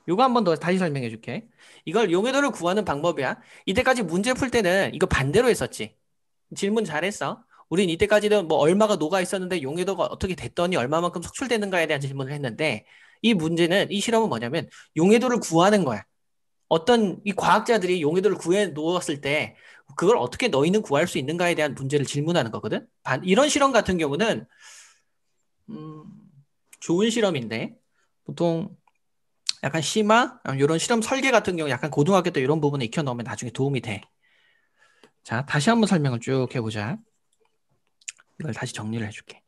요거 한 번 더 다시 설명해 줄게. 이걸 용해도를 구하는 방법이야. 이때까지 문제 풀 때는 이거 반대로 했었지. 질문 잘했어. 우린 이때까지는 뭐 얼마가 녹아 있었는데 용해도가 어떻게 됐더니 얼마만큼 속출되는가에 대한 질문을 했는데 이 문제는 이 실험은 뭐냐면 용해도를 구하는 거야. 어떤 이 과학자들이 용해도를 구해 놓았을 때 그걸 어떻게 너희는 구할 수 있는가에 대한 문제를 질문하는 거거든. 이런 실험 같은 경우는 음, 좋은 실험인데 보통 약간 심화 이런 실험 설계 같은 경우 약간 고등학교 때 이런 부분에 익혀 넣으면 나중에 도움이 돼. 자, 다시 한번 설명을 쭉 해보자. 이걸 다시 정리를 해줄게.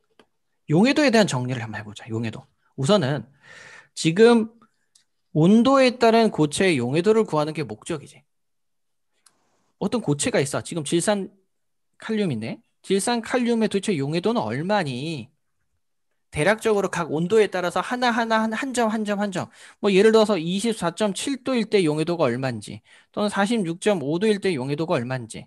용해도에 대한 정리를 한번 해보자. 용해도. 우선은 지금 온도에 따른 고체의 용해도를 구하는 게 목적이지. 어떤 고체가 있어. 지금 질산 칼륨인데 질산 칼륨의 도대체 용해도는 얼마니? 대략적으로 각 온도에 따라서 하나하나 한 점 한 점 한 점. 뭐 예를 들어서 24.7도일 때 용해도가 얼마인지 또는 46.5도일 때 용해도가 얼마인지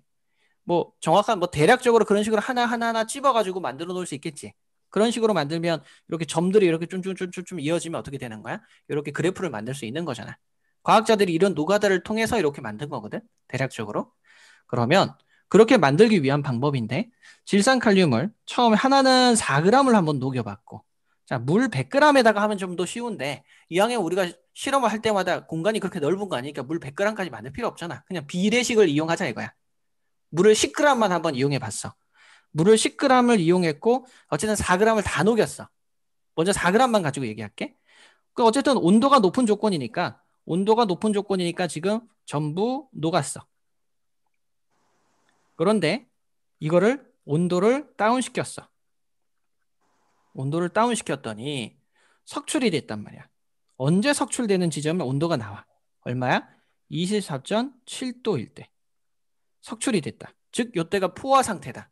뭐 정확한 뭐 대략적으로 그런 식으로 하나하나 찝어가지고 만들어 놓을 수 있겠지. 그런 식으로 만들면 이렇게 점들이 이렇게 쭌쭌쭌쭌 이어지면 어떻게 되는 거야? 이렇게 그래프를 만들 수 있는 거잖아. 과학자들이 이런 노가다를 통해서 이렇게 만든 거거든. 대략적으로. 그러면 그렇게 만들기 위한 방법인데 질산칼륨을 처음에 하나는 4g을 한번 녹여봤고 자, 물 100g에다가 하면 좀 더 쉬운데 이왕에 우리가 실험을 할 때마다 공간이 그렇게 넓은 거 아니니까 물 100g까지 만들 필요 없잖아. 그냥 비례식을 이용하자 이거야. 물을 10g만 한번 이용해 봤어. 물을 10g을 이용했고 어쨌든 4g을 다 녹였어. 먼저 4g만 가지고 얘기할게. 그 어쨌든 온도가 높은 조건이니까 지금 전부 녹았어. 그런데 이거를 온도를 다운시켰어. 온도를 다운시켰더니 석출이 됐단 말이야. 언제 석출되는 지점에 온도가 나와? 얼마야? 24.7도일 때 석출이 됐다. 즉, 요때가 포화 상태다.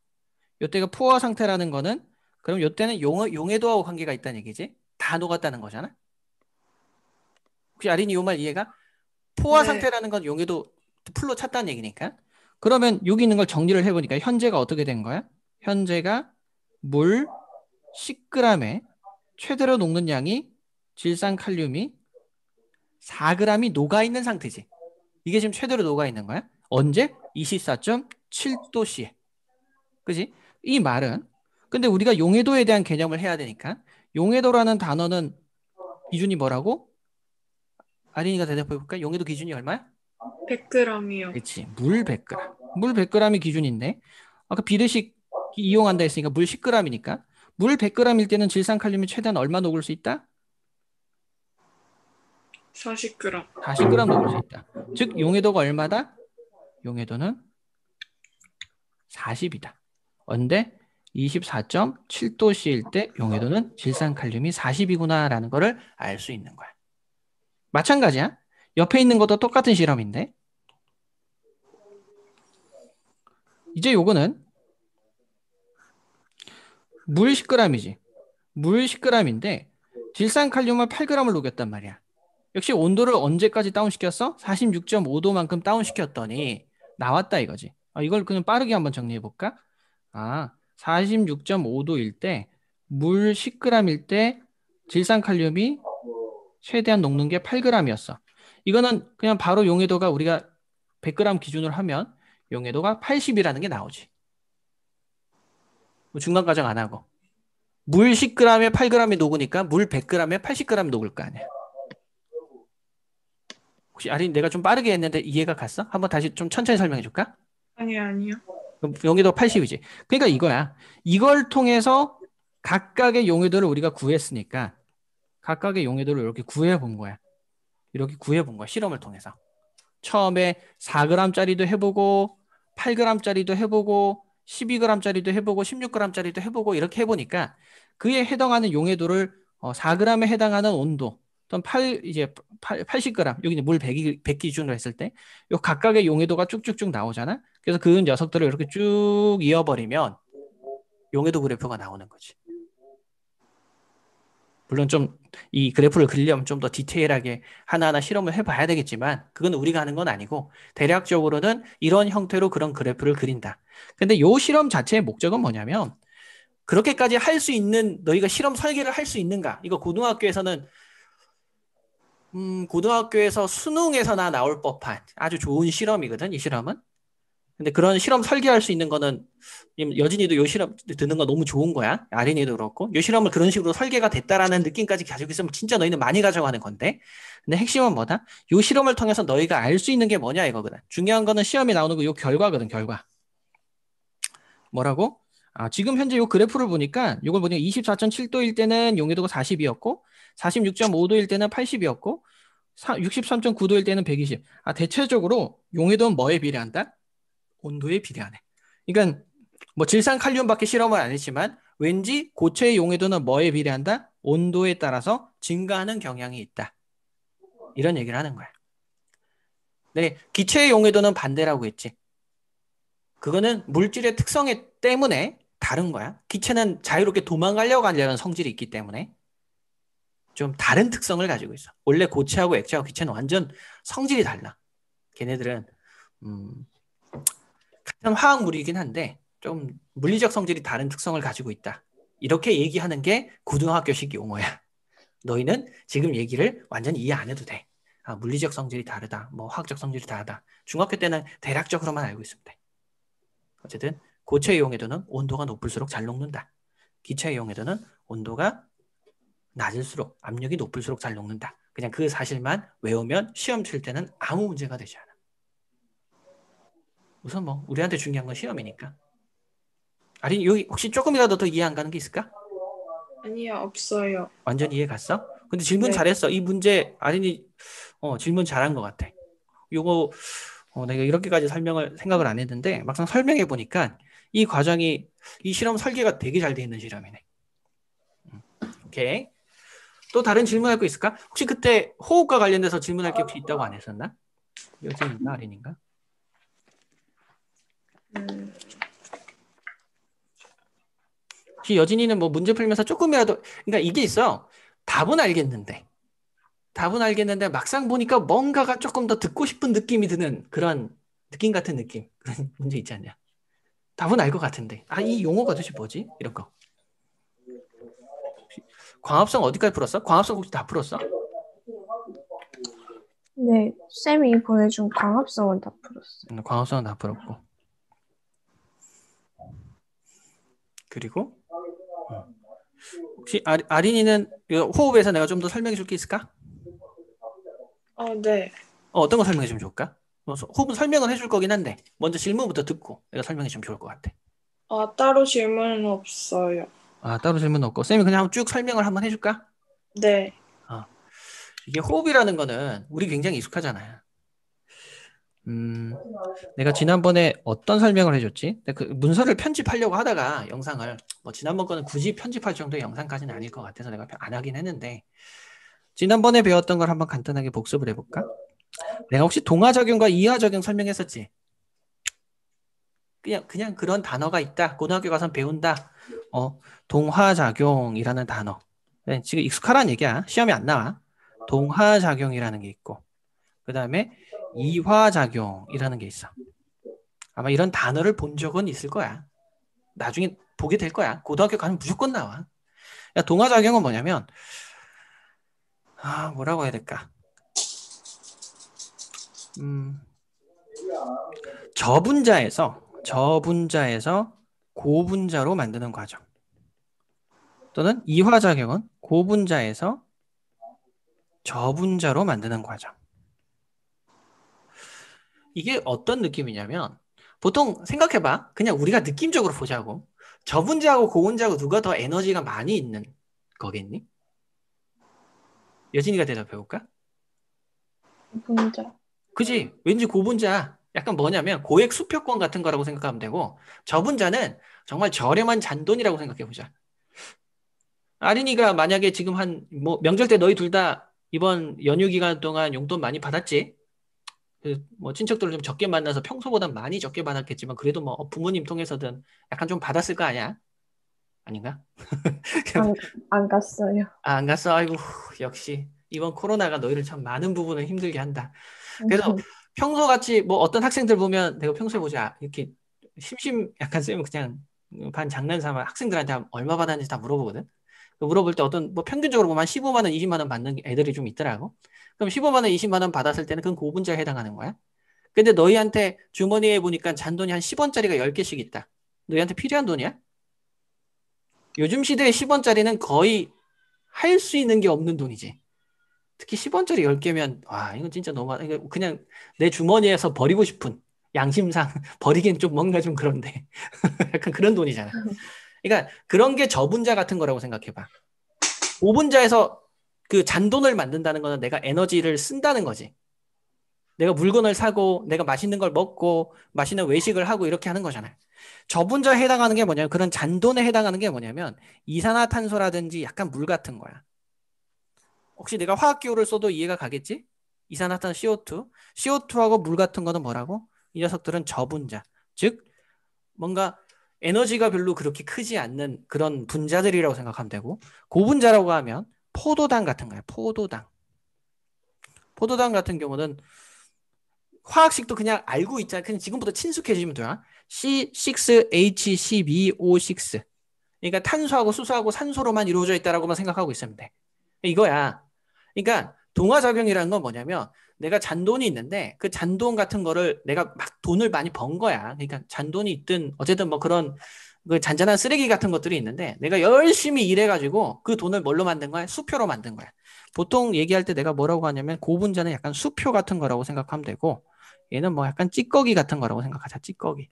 요때가 포화 상태라는 거는 그럼 요때는 용해도하고 관계가 있다는 얘기지? 다 녹았다는 거잖아? 혹시 아린이 요 말 이해가? 포화 네. 상태라는 건 용해도 풀로 찼다는 얘기니까. 그러면 여기 있는 걸 정리를 해보니까 현재가 어떻게 된 거야? 현재가 물 10g에 최대로 녹는 양이 질산칼륨이 4g이 녹아있는 상태지. 이게 지금 최대로 녹아있는 거야. 언제? 24.7도씨에. 그지? 이 말은 근데 우리가 용해도에 대한 개념을 해야 되니까 용해도라는 단어는 기준이 뭐라고? 아린이가 대답해 볼까? 용해도 기준이 얼마야? 100g이요. 그렇지. 물 100g. 물 100g이 기준인데 아까 비례식 이용한다 했으니까 물 10g이니까 물 100g일 때는 질산칼륨이 최대한 얼마 녹을 수 있다? 40g. 40g 녹을 수 있다. 즉 용해도가 얼마다? 용해도는 40이다. 언제? 24.7도씨일 때 용해도는 질산칼륨이 40이구나라는 거를 알 수 있는 거야. 마찬가지야. 옆에 있는 것도 똑같은 실험인데 이제 요거는 물 10g이지. 물 10g인데 질산칼륨을 8g을 녹였단 말이야. 역시 온도를 언제까지 다운시켰어? 46.5도만큼 다운시켰더니 나왔다 이거지. 이걸 그냥 빠르게 한번 정리해 볼까? 46.5도일 때 물 10g일 때 질산칼륨이 최대한 녹는 게 8g이었어. 이거는 그냥 바로 용해도가 우리가 100g 기준으로 하면 용해도가 80이라는 게 나오지. 뭐 중간 과정 안 하고. 물 10g에 8g이 녹으니까 물 100g에 80g 녹을 거 아니야. 혹시 아린 내가 좀 빠르게 했는데 이해가 갔어? 한번 다시 좀 천천히 설명해 줄까? 아니, 아니요. 그럼 용해도 80이지. 그러니까 이거야. 이걸 통해서 각각의 용해도를 우리가 구했으니까 각각의 용해도를 이렇게 구해 본 거야. 이렇게 구해 본 거야. 실험을 통해서. 처음에 4g짜리도 해보고 8g짜리도 해보고 12g짜리도 해보고 16g짜리도 해보고 이렇게 해보니까 그에 해당하는 용해도를 4g에 해당하는 온도 또는 80g 여기 물 100 기준으로 했을 때 요 각각의 용해도가 쭉쭉쭉 나오잖아. 그래서 그 녀석들을 이렇게 쭉 이어버리면 용해도 그래프가 나오는 거지. 물론 좀 이 그래프를 그리려면 좀 더 디테일하게 하나하나 실험을 해봐야 되겠지만 그건 우리가 하는 건 아니고 대략적으로는 이런 형태로 그런 그래프를 그린다. 근데 요 실험 자체의 목적은 뭐냐면 그렇게까지 할 수 있는 너희가 실험 설계를 할 수 있는가? 이거 고등학교에서는 고등학교에서 수능에서나 나올 법한 아주 좋은 실험이거든, 이 실험은. 근데 그런 실험 설계할 수 있는 거는 여진이도 요 실험 듣는 거 너무 좋은 거야. 아린이도 그렇고. 요 실험을 그런 식으로 설계가 됐다라는 느낌까지 가지고 있으면 진짜 너희는 많이 가져가는 건데. 근데 핵심은 뭐다? 요 실험을 통해서 너희가 알 수 있는 게 뭐냐 이거거든. 중요한 거는 시험에 나오는 거 요 결과거든, 결과. 뭐라고? 지금 현재 요 그래프를 보니까 요걸 보니까 24.7도일 때는 용해도가 40이었고 46.5도일 때는 80이었고 63.9도일 때는 120. 대체적으로 용해도는 뭐에 비례한다? 온도에 비례하네. 그러니까 뭐 질산 칼륨밖에 실험을 안 했지만 왠지 고체의 용해도는 뭐에 비례한다? 온도에 따라서 증가하는 경향이 있다. 이런 얘기를 하는 거야. 네, 기체의 용해도는 반대라고 했지. 그거는 물질의 특성 때문에 다른 거야. 기체는 자유롭게 도망가려고 하려는 성질이 있기 때문에 좀 다른 특성을 가지고 있어. 원래 고체하고 액체하고 기체는 완전 성질이 달라. 걔네들은 같은 화학물이긴 한데 좀 물리적 성질이 다른 특성을 가지고 있다. 이렇게 얘기하는 게 고등학교식 용어야. 너희는 지금 얘기를 완전히 이해 안 해도 돼. 물리적 성질이 다르다. 뭐 화학적 성질이 다르다. 중학교 때는 대략적으로만 알고 있으면 돼. 어쨌든 고체 이용해도는 온도가 높을수록 잘 녹는다. 기체 이용해도는 온도가 낮을수록 압력이 높을수록 잘 녹는다. 그냥 그 사실만 외우면 시험 칠 때는 아무 문제가 되지 않아. 우선 뭐 우리한테 중요한 건 시험이니까. 아린 여기 혹시 조금이라도 더 이해 안 가는 게 있을까? 아니요, 없어요. 완전 이해 갔어? 근데 질문 네. 잘했어. 이 문제 아린이 질문 잘한 것 같아. 요거 내가 이렇게까지 생각을 안 했는데 막상 설명해 보니까 이 과정이 이 실험 설계가 되게 잘 돼 있는 실험이네. 오케이. 또 다른 질문할 거 있을까? 혹시 그때 호흡과 관련돼서 질문할 게 혹시 있다고 안 했었나? 여진인가 아린인가? 음, 혹시 여진이는 뭐 문제 풀면서 조금이라도 그러니까 이게 있어. 답은 알겠는데 막상 보니까 뭔가가 조금 더 듣고 싶은 느낌이 드는 그런 느낌 같은 느낌 그런 문제 있지 않냐? 답은 알 것 같은데 이 용어가 도대체 뭐지? 이런 거. 광합성 어디까지 풀었어? 광합성 혹시 다 풀었어? 네, 쌤이 보내준 광합성은 다 풀었어요. 광합성은 다 풀었고 그리고 혹시 아린이는 호흡에서 내가 좀 더 설명해 줄 게 있을까? 네. 어떤 거 설명해 주면 좋을까? 호흡은 설명을 해줄 거긴 한데 먼저 질문부터 듣고 내가 설명해 주면 좋을 것 같아. 따로 질문은 없어요. 따로 질문 없고 쌤이 그냥 쭉 설명을 한번 해줄까? 네. 이게 호흡이라는 거는 우리 굉장히 익숙하잖아요. 내가 지난번에 어떤 설명을 해줬지? 그 문서를 편집하려고 하다가 영상을 지난번 거는 굳이 편집할 정도의 영상까지는 아닐 것 같아서 내가 안 하긴 했는데 지난번에 배웠던 걸 한번 간단하게 복습을 해볼까? 내가 혹시 동화작용과 이하작용 설명했었지? 그냥 그런 단어가 있다. 고등학교 가서 배운다. 동화작용이라는 단어. 네, 지금 익숙하란 얘기야. 시험에 안 나와. 동화작용이라는 게 있고 그 다음에 이화작용이라는 게 있어. 아마 이런 단어를 본 적은 있을 거야. 나중에 보게 될 거야. 고등학교 가면 무조건 나와. 동화작용은 뭐냐면 뭐라고 해야 될까? 저분자에서 고분자로 만드는 과정. 또는 이화작용은 고분자에서 저분자로 만드는 과정. 이게 어떤 느낌이냐면 보통 생각해봐. 그냥 우리가 느낌적으로 보자고. 저분자하고 고분자하고 누가 더 에너지가 많이 있는 거겠니? 여진이가 대답해볼까? 분자. 그지? 왠지 고분자 약간 뭐냐면 고액 수표권 같은 거라고 생각하면 되고 저분자는 정말 저렴한 잔돈이라고 생각해보자. 아린이가 만약에 지금 한 뭐 명절 때 너희 둘 다 이번 연휴 기간 동안 용돈 많이 받았지? 뭐 친척들을 좀 적게 만나서 평소보다 많이 적게 받았겠지만 그래도 뭐 부모님 통해서든 약간 좀 받았을 거 아니야? 아닌가? 안 갔어요. 안 갔어. 아이고 역시 이번 코로나가 너희를 참 많은 부분을 힘들게 한다. 그래서 평소같이 뭐 어떤 학생들 보면 내가 평소에 보자 이렇게 약간 쌤은 그냥 반 장난삼아 학생들한테 얼마 받았는지 다 물어보거든. 물어볼 때 어떤 뭐 평균적으로 보면 한 15만 원, 20만 원 받는 애들이 좀 있더라고. 그럼 15만 원, 20만 원 받았을 때는 그건 고분자에 해당하는 거야. 근데 너희한테 주머니에 보니까 잔돈이 한 10원짜리가 10개씩 있다. 너희한테 필요한 돈이야? 요즘 시대에 10원짜리는 거의 할 수 있는 게 없는 돈이지. 특히 10원짜리 10개면 와 이건 진짜 너무 이거 그냥 내 주머니에서 버리고 싶은 양심상 버리기엔 좀 뭔가 좀 그런데 약간 그런 돈이잖아. 그러니까 그런 게 저분자 같은 거라고 생각해봐. 오분자에서 그 잔돈을 만든다는 거는 내가 에너지를 쓴다는 거지. 내가 물건을 사고 내가 맛있는 걸 먹고 맛있는 외식을 하고 이렇게 하는 거잖아요. 저분자에 해당하는 게 뭐냐면 그런 잔돈에 해당하는 게 뭐냐면 이산화탄소라든지 약간 물 같은 거야. 혹시 내가 화학기호를 써도 이해가 가겠지? 이산화탄소 CO2. CO2하고 물 같은 거는 뭐라고? 이 녀석들은 저분자. 즉 뭔가 에너지가 별로 그렇게 크지 않는 그런 분자들이라고 생각하면 되고 고분자라고 하면 포도당 같은 거야. 포도당. 포도당 같은 경우는 화학식도 그냥 알고 있잖아. 그냥 지금부터 친숙해지면 돼요. C6H12O6. 그러니까 탄소하고 수소하고 산소로만 이루어져 있다라고만 생각하고 있으면 돼. 이거야. 그러니까 동화작용이라는 건 뭐냐면 내가 잔돈이 있는데 그 잔돈 같은 거를 내가 막 돈을 많이 번 거야. 그러니까 잔돈이 있든 어쨌든 뭐 그런 그 잔잔한 쓰레기 같은 것들이 있는데 내가 열심히 일해가지고 그 돈을 뭘로 만든 거야? 수표로 만든 거야. 보통 얘기할 때 내가 뭐라고 하냐면 고분자는 약간 수표 같은 거라고 생각하면 되고 얘는 뭐 약간 찌꺼기 같은 거라고 생각하자. 찌꺼기.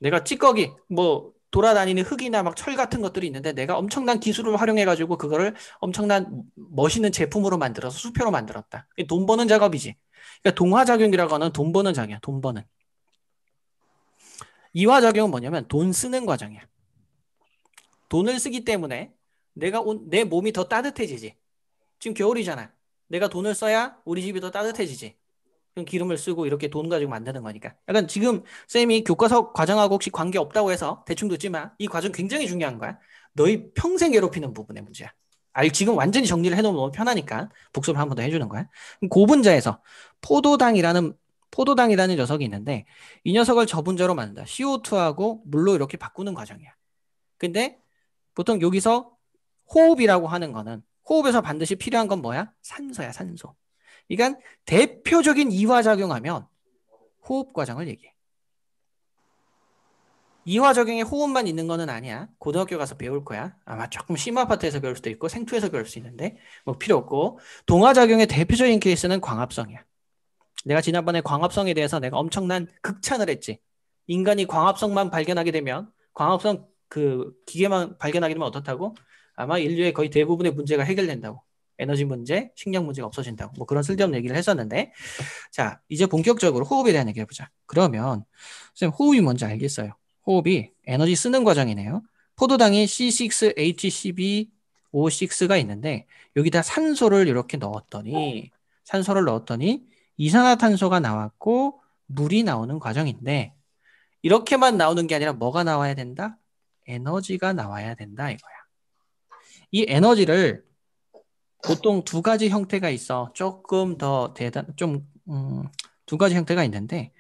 내가 찌꺼기 뭐 돌아다니는 흙이나 막 철 같은 것들이 있는데 내가 엄청난 기술을 활용해가지고 그거를 엄청난 멋있는 제품으로 만들어서 수표로 만들었다. 이게 돈 버는 작업이지. 그러니까 동화작용이라고 하는 돈 버는 작용이야. 돈 버는. 이화작용은 뭐냐면 돈 쓰는 과정이야. 돈을 쓰기 때문에 내 몸이 더 따뜻해지지. 지금 겨울이잖아. 내가 돈을 써야 우리 집이 더 따뜻해지지. 그럼 기름을 쓰고 이렇게 돈 가지고 만드는 거니까. 약간 지금 쌤이 교과서 과정하고 혹시 관계 없다고 해서 대충 듣지 마. 이 과정 굉장히 중요한 거야. 너희 평생 괴롭히는 부분의 문제야. 지금 완전히 정리를 해놓으면 너무 편하니까 복습을 한 번 더 해주는 거야. 고분자에서 포도당이라는 녀석이 있는데 이 녀석을 저분자로 만든다. CO2하고 물로 이렇게 바꾸는 과정이야. 근데 보통 여기서 호흡이라고 하는 거는 호흡에서 반드시 필요한 건 뭐야? 산소야, 산소. 그러니까 대표적인 이화작용하면 호흡 과정을 얘기해. 이화작용에 호흡만 있는 거는 아니야. 고등학교 가서 배울 거야. 아마 조금 심화파트에서 배울 수도 있고 생투에서 배울 수 있는데 뭐 필요 없고 동화작용의 대표적인 케이스는 광합성이야. 내가 지난번에 광합성에 대해서 내가 엄청난 극찬을 했지. 인간이 광합성만 발견하게 되면 광합성 그 기계만 발견하게 되면 어떻다고? 아마 인류의 거의 대부분의 문제가 해결된다고. 에너지 문제, 식량 문제가 없어진다고. 뭐 그런 쓸데없는 얘기를 했었는데 자, 이제 본격적으로 호흡에 대한 얘기를 해보자. 그러면 선생님 호흡이 뭔지 알겠어요. 호흡이 에너지 쓰는 과정이네요. 포도당이 C6H12O6가 있는데 여기다 산소를 넣었더니 이산화탄소가 나왔고 물이 나오는 과정인데 이렇게만 나오는 게 아니라 뭐가 나와야 된다? 에너지가 나와야 된다 이거야. 이 에너지를 보통 두 가지 형태가 있어. 조금 더 두 가지 형태가 있는데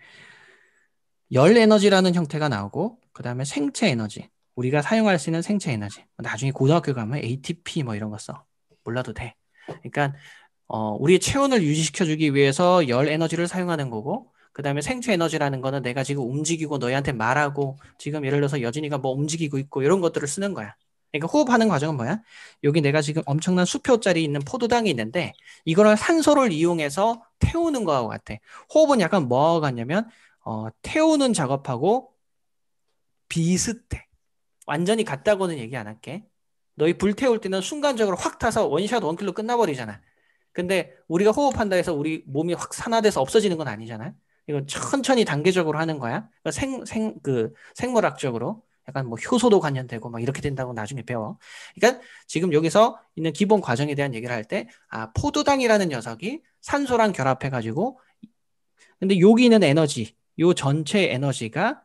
열 에너지라는 형태가 나오고 그 다음에 생체 에너지. 우리가 사용할 수 있는 생체 에너지. 나중에 고등학교 가면 ATP 뭐 이런 거 써. 몰라도 돼. 그러니까 우리의 체온을 유지시켜주기 위해서 열 에너지를 사용하는 거고 그 다음에 생체 에너지라는 거는 내가 지금 움직이고 너희한테 말하고 지금 예를 들어서 여진이가 뭐 움직이고 있고 이런 것들을 쓰는 거야. 그러니까 호흡하는 과정은 뭐야? 여기 내가 지금 엄청난 수표짜리 있는 포도당이 있는데 이거를 산소를 이용해서 태우는 거하고 같아. 호흡은 약간 뭐하고 같냐면 태우는 작업하고 비슷해. 완전히 같다고는 얘기 안 할게. 너희 불 태울 때는 순간적으로 확 타서 원샷 원킬로 끝나버리잖아. 근데 우리가 호흡한다 해서 우리 몸이 확 산화돼서 없어지는 건 아니잖아. 이건 천천히 단계적으로 하는 거야. 생물학적으로 약간 뭐 효소도 관련되고 막 이렇게 된다고 나중에 배워. 그러니까 지금 여기서 있는 기본 과정에 대한 얘기를 할 때, 포도당이라는 녀석이 산소랑 결합해가지고, 근데 여기 있는 에너지, 요 전체 에너지와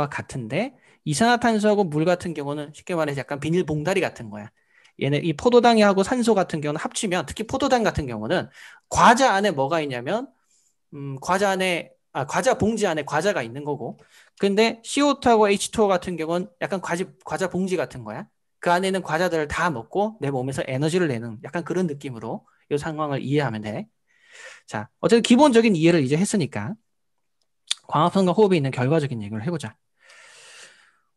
같은데, 이산화탄소하고 물 같은 경우는 쉽게 말해서 약간 비닐봉다리 같은 거야. 이 포도당하고 산소 같은 경우는 합치면 특히 포도당 같은 경우는 과자 안에 뭐가 있냐면 과자 봉지 안에 과자가 있는 거고 근데 CO2하고 H2O 같은 경우는 약간 과자 봉지 같은 거야. 그 안에 있는 과자들을 다 먹고 내 몸에서 에너지를 내는 약간 그런 느낌으로 이 상황을 이해하면 돼. 자, 어쨌든 기본적인 이해를 이제 했으니까 광합성과 호흡이 있는 결과적인 얘기를 해보자.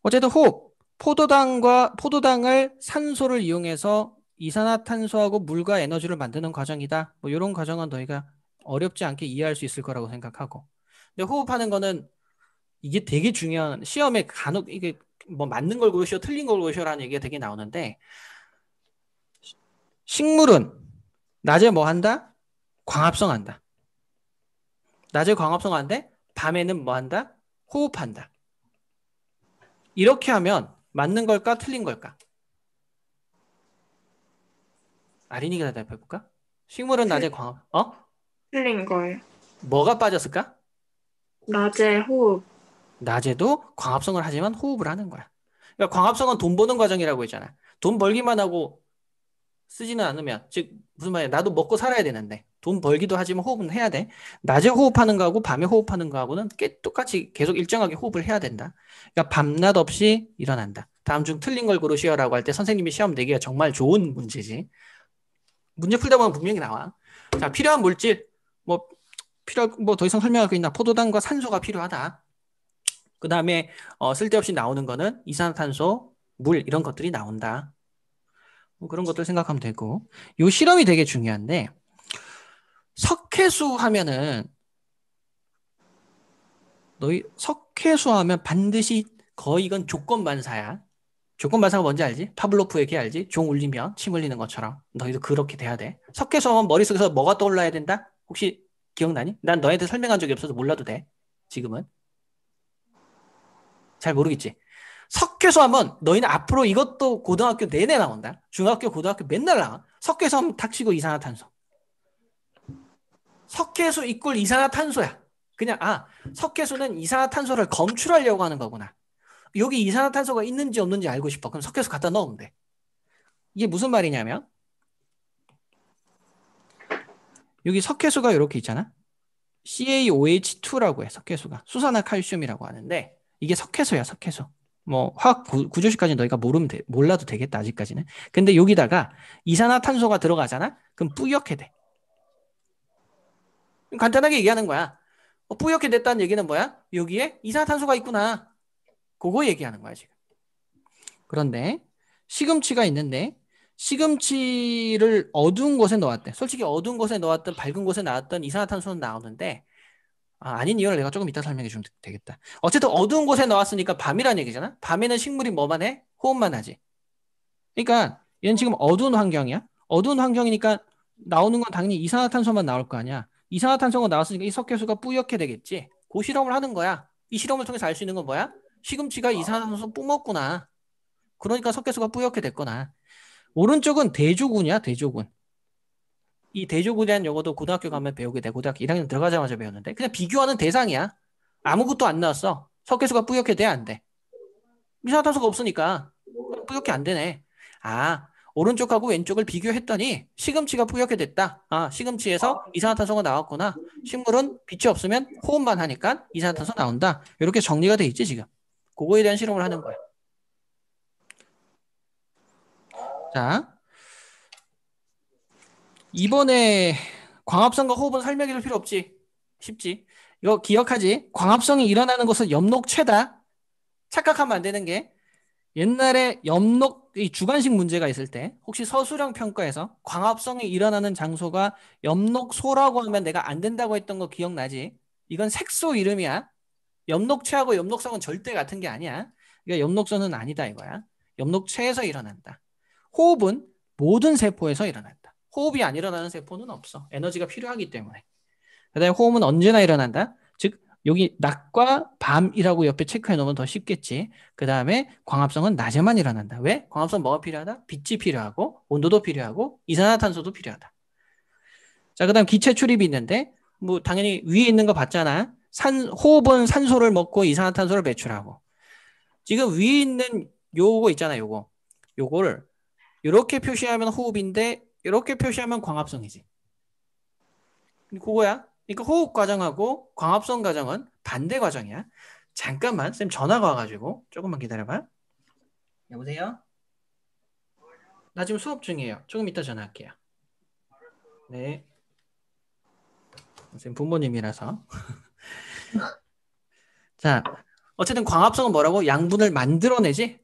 어쨌든 호흡, 포도당을 산소를 이용해서 이산화탄소하고 물과 에너지를 만드는 과정이다. 뭐 이런 과정은 너희가 어렵지 않게 이해할 수 있을 거라고 생각하고. 근데 호흡하는 거는 이게 되게 중요한 시험에 간혹 이게 뭐 맞는 걸 고르시오, 틀린 걸 고르시오라는 얘기가 되게 나오는데 식물은 낮에 뭐 한다? 광합성한다. 낮에 광합성하는데 밤에는 뭐 한다? 호흡한다. 이렇게 하면 맞는 걸까? 틀린 걸까? 아린이가 대답해볼까? 식물은 낮에 틀린 거예요. 뭐가 빠졌을까? 낮에 호흡. 낮에도 광합성을 하지만 호흡을 하는 거야. 그러니까 광합성은 돈 버는 과정이라고 했잖아. 돈 벌기만 하고 쓰지는 않으면, 즉 무슨 말이야? 나도 먹고 살아야 되는데 돈 벌기도 하지만 호흡은 해야 돼. 낮에 호흡하는 거하고 밤에 호흡하는 거하고는 똑같이 계속 일정하게 호흡을 해야 된다. 그러니까 밤낮 없이 일어난다. 다음 중 틀린 걸 고르시오라고 할 때 선생님이 시험 내기가 정말 좋은 문제지. 문제 풀다 보면 분명히 나와. 자, 필요한 물질 뭐 더 이상 설명할 거 있나? 포도당과 산소가 필요하다. 그 다음에 쓸데없이 나오는 거는 이산화탄소, 물 이런 것들이 나온다. 뭐 그런 것들 생각하면 되고. 요 실험이 되게 중요한데 석회수 하면은 너희 석회수 하면 반드시 거의 이건 조건반사야. 조건반사가 뭔지 알지? 파블로프 얘기 알지? 종 울리면 침 흘리는 것처럼 너희도 그렇게 돼야 돼. 석회수 하면 머릿속에서 뭐가 떠올라야 된다? 혹시 기억나니? 난 너희한테 설명한 적이 없어서 몰라도 돼. 지금은. 잘 모르겠지? 석회수 하면 너희는 앞으로 이것도 고등학교 내내 나온다. 중학교, 고등학교 맨날 나와. 석회수 하면 닥치고 이산화탄소. 석회수 이꼴 이산화탄소야. 그냥 석회수는 이산화탄소를 검출하려고 하는 거구나. 여기 이산화탄소가 있는지 없는지 알고 싶어. 그럼 석회수 갖다 넣으면 돼. 이게 무슨 말이냐면 여기 석회수가 이렇게 있잖아. CaOH2라고 해. 석회수가. 수산화 칼슘이라고 하는데 이게 석회수야. 석회수. 뭐 화학 구조식까지 너희가 몰라도 되겠다. 아직까지는. 근데 여기다가 이산화탄소가 들어가잖아. 그럼 뿌옇게 돼. 간단하게 얘기하는 거야. 뿌옇게 됐다는 얘기는 뭐야? 여기에 이산화탄소가 있구나. 그거 얘기하는 거야 지금. 그런데 시금치가 있는데 시금치를 어두운 곳에 넣었대. 솔직히 어두운 곳에 넣었든 밝은 곳에 넣었든 이산화탄소는 나오는데 아닌 이유를 내가 조금 이따 설명해 주면 되겠다. 어쨌든 어두운 곳에 넣었으니까 밤이란 얘기잖아. 밤에는 식물이 뭐만 해? 호흡만 하지. 그러니까 얘는 지금 어두운 환경이야. 어두운 환경이니까 나오는 건 당연히 이산화탄소만 나올 거 아니야. 이산화탄소가 나왔으니까 이 석회수가 뿌옇게 되겠지. 그 실험을 하는 거야. 이 실험을 통해서 알 수 있는 건 뭐야? 시금치가 이산화탄소 뿜었구나. 그러니까 석회수가 뿌옇게 됐구나. 오른쪽은 대조군이야, 대조군. 이 대조군에 대한 용어도 고등학교 가면 배우게 돼. 고등학교 1학년 들어가자마자 배웠는데 그냥 비교하는 대상이야. 아무것도 안 나왔어. 석회수가 뿌옇게 돼, 안 돼? 이산화탄소가 없으니까 뿌옇게 안 되네. 오른쪽하고 왼쪽을 비교했더니 시금치가 뿌옇게 됐다. 시금치에서 이산화탄소가 나왔구나. 식물은 빛이 없으면 호흡만 하니까 이산화탄소 나온다. 이렇게 정리가 돼 있지 지금. 그거에 대한 실험을 하는 거야. 자, 이번에 광합성과 호흡은 설명해 줄 필요 없지. 쉽지. 이거 기억하지? 광합성이 일어나는 것은 엽록체다. 착각하면 안 되는 게 옛날에 이 주관식 문제가 있을 때 혹시 서술형 평가에서 광합성이 일어나는 장소가 엽록소라고 하면 내가 안 된다고 했던 거 기억나지? 이건 색소 이름이야. 엽록체하고 엽록성은 절대 같은 게 아니야. 그러니까 엽록소는 아니다 이거야. 엽록체에서 일어난다. 호흡은 모든 세포에서 일어난다. 호흡이 안 일어나는 세포는 없어. 에너지가 필요하기 때문에. 그다음에 호흡은 언제나 일어난다. 즉 여기 낮과 밤이라고 옆에 체크해 놓으면 더 쉽겠지. 그 다음에 광합성은 낮에만 일어난다. 왜? 광합성 뭐가 필요하다? 빛이 필요하고 온도도 필요하고 이산화탄소도 필요하다. 자, 그 다음 기체 출입이 있는데 뭐 당연히 위에 있는 거 봤잖아. 호흡은 산소를 먹고 이산화탄소를 배출하고 지금 위에 있는 요거 있잖아. 요거를 이렇게 표시하면 호흡인데 이렇게 표시하면 광합성이지. 그거야. 그러니까 호흡 과정하고 광합성 과정은 반대 과정이야. 잠깐만, 쌤 전화가 와가지고 조금만 기다려봐. 여보세요? 나 지금 수업 중이에요. 조금 이따 전화할게요. 네. 선생님 부모님이라서. 자, 어쨌든 광합성은 뭐라고? 양분을 만들어내지?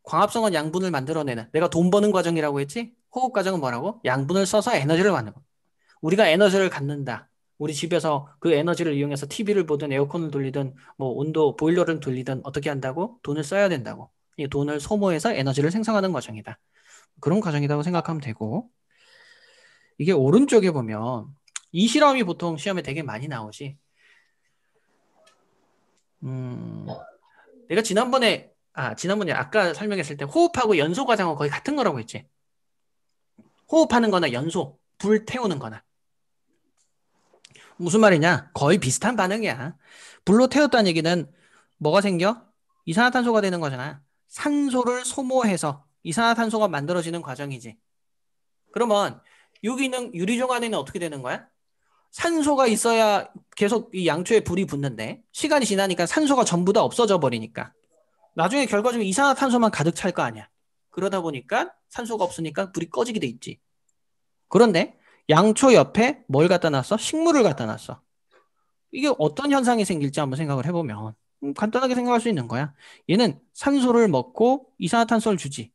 광합성은 양분을 만들어내는. 내가 돈 버는 과정이라고 했지? 호흡 과정은 뭐라고? 양분을 써서 에너지를 만드는 거. 우리가 에너지를 갖는다. 우리 집에서 그 에너지를 이용해서 TV를 보든 에어컨을 돌리든 뭐 온도 보일러를 돌리든 어떻게 한다고? 돈을 써야 된다고. 이 돈을 소모해서 에너지를 생성하는 과정이다. 그런 과정이라고 생각하면 되고, 이게 오른쪽에 보면 이 실험이 보통 시험에 되게 많이 나오지. 내가 지난번에 아까 설명했을 때 호흡하고 연소 과정은 거의 같은 거라고 했지. 호흡하는 거나 연소, 불 태우는 거나. 무슨 말이냐? 거의 비슷한 반응이야. 불로 태웠다는 얘기는 뭐가 생겨? 이산화탄소가 되는 거잖아. 산소를 소모해서 이산화탄소가 만들어지는 과정이지. 그러면 여기 있는 유리종 안에는 어떻게 되는 거야? 산소가 있어야 계속 이 양초에 불이 붙는데 시간이 지나니까 산소가 전부 다 없어져 버리니까 나중에 결과적으로 이산화탄소만 가득 찰 거 아니야. 그러다 보니까 산소가 없으니까 불이 꺼지게 돼 있지. 그런데 양초 옆에 뭘 갖다 놨어? 식물을 갖다 놨어. 이게 어떤 현상이 생길지 한번 생각을 해보면 간단하게 생각할 수 있는 거야. 얘는 산소를 먹고 이산화탄소를 주지.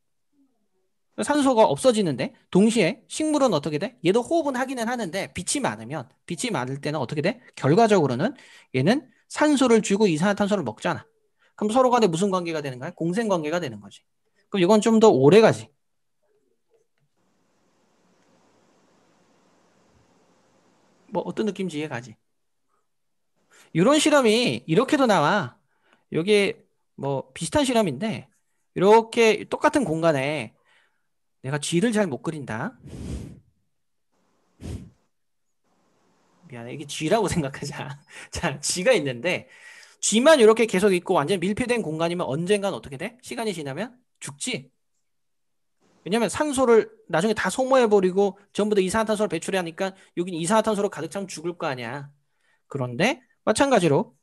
산소가 없어지는데 동시에 식물은 어떻게 돼? 얘도 호흡은 하기는 하는데 빛이 많을 때는 어떻게 돼? 결과적으로는 얘는 산소를 주고 이산화탄소를 먹잖아. 그럼 서로 간에 무슨 관계가 되는 거야? 공생 관계가 되는 거지. 그럼 이건 좀 더 오래 가지. 뭐 어떤 느낌인지 이해가지? 이런 실험이 이렇게도 나와. 여기 뭐 비슷한 실험인데 이렇게 똑같은 공간에 내가 쥐를 잘 못 그린다. 미안해. 이게 쥐라고 생각하자. 자, 쥐가 있는데 쥐만 이렇게 계속 있고 완전 밀폐된 공간이면 언젠간 어떻게 돼? 시간이 지나면 죽지. 왜냐면 산소를 나중에 다 소모해버리고 전부 다 이산화탄소를 배출하니까 여긴 이산화탄소로 가득 차면 죽을 거 아니야. 그런데 마찬가지로